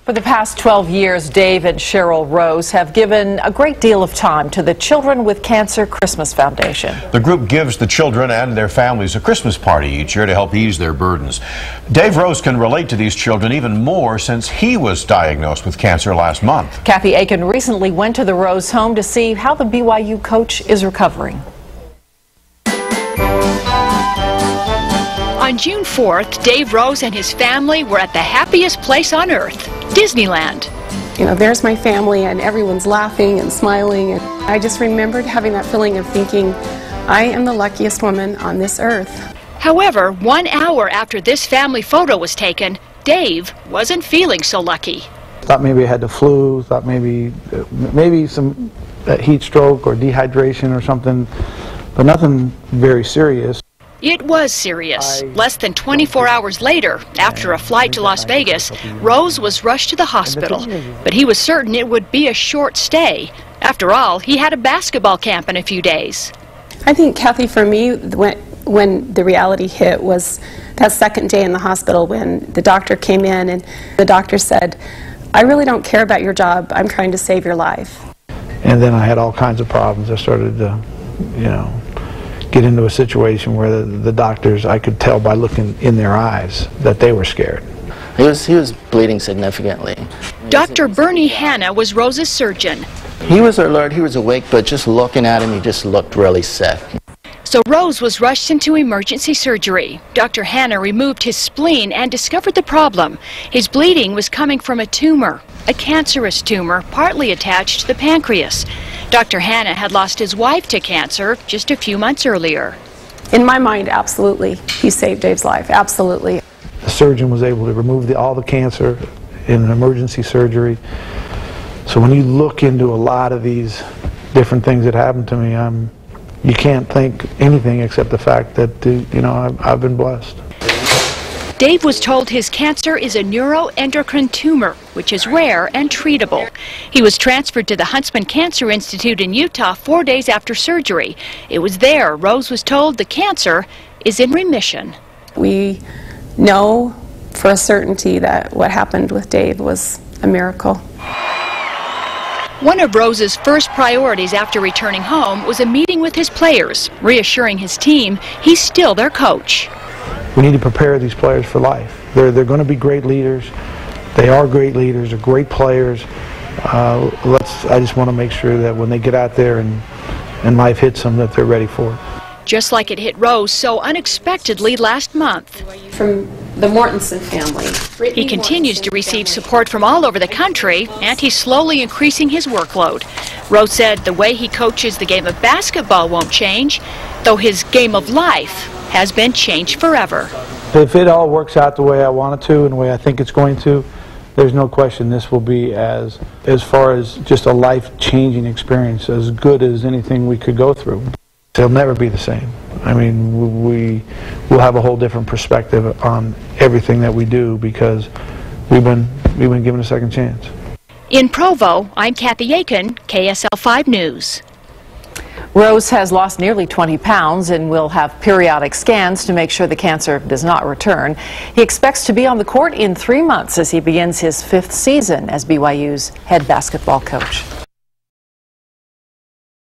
For the past 12 years, Dave and Cheryl Rose have given a great deal of time to the Children with Cancer Christmas Foundation. The group gives the children and their families a Christmas party each year to help ease their burdens. Dave Rose can relate to these children even more since he was diagnosed with cancer last month. Kathy Aiken recently went to the Rose home to see how the BYU coach is recovering. On June 4th, Dave Rose and his family were at the happiest place on earth, Disneyland. You know, there's my family and everyone's laughing and smiling. And I just remembered having that feeling of thinking, I am the luckiest woman on this earth. However, 1 hour after this family photo was taken, Dave wasn't feeling so lucky. Thought maybe I had the flu, thought maybe some heat stroke or dehydration or something, but nothing very serious. It was serious. Less than 24 hours later, after a flight to Las Vegas, Rose was rushed to the hospital, but he was certain it would be a short stay. After all, he had a basketball camp in a few days. I think, Kathy, for me, when the reality hit was that second day in the hospital when the doctor came in and the doctor said, I really don't care about your job, I'm trying to save your life. And then I had all kinds of problems. I started to, get into a situation where the doctors, I could tell by looking in their eyes that they were scared. He was bleeding significantly. Dr. Bernie Hanna was Rose's surgeon. He was alert, he was awake, but just looking at him, he just looked really sick. So Rose was rushed into emergency surgery. Dr. Hanna removed his spleen and discovered the problem. His bleeding was coming from a tumor, a cancerous tumor partly attached to the pancreas. Dr. Hanna had lost his wife to cancer just a few months earlier. In my mind, absolutely, he saved Dave's life, absolutely. The surgeon was able to remove all the cancer in an emergency surgery. So when you look into a lot of these different things that happened to me, you can't think anything except the fact that, I've been blessed. Dave was told his cancer is a neuroendocrine tumor, which is rare and treatable. He was transferred to the Huntsman Cancer Institute in Utah 4 days after surgery. It was there Rose was told the cancer is in remission. We know for a certainty that what happened with Dave was a miracle. One of Rose's first priorities after returning home was a meeting with his players, reassuring his team he's still their coach. We need to prepare these players for life. They're going to be great leaders. They are great leaders. They're great players. I just want to make sure that when they get out there and life hits them, that they're ready for it. Just like it hit Rose so unexpectedly last month. From the Mortensen family. He continues to receive support from all over the country, and he's slowly increasing his workload. Rose said the way he coaches the game of basketball won't change, though his game of life has been changed forever. If it all works out the way I want it to and the way I think it's going to, there's no question this will be as far as just a life-changing experience, as good as anything we could go through. It'll never be the same. I mean, we will have a whole different perspective on everything that we do because we've been given a second chance. In Provo, I'm Kathy Aiken, KSL 5 News. Rose has lost nearly 20 pounds and will have periodic scans to make sure the cancer does not return. He expects to be on the court in 3 months as he begins his 5th season as BYU's head basketball coach.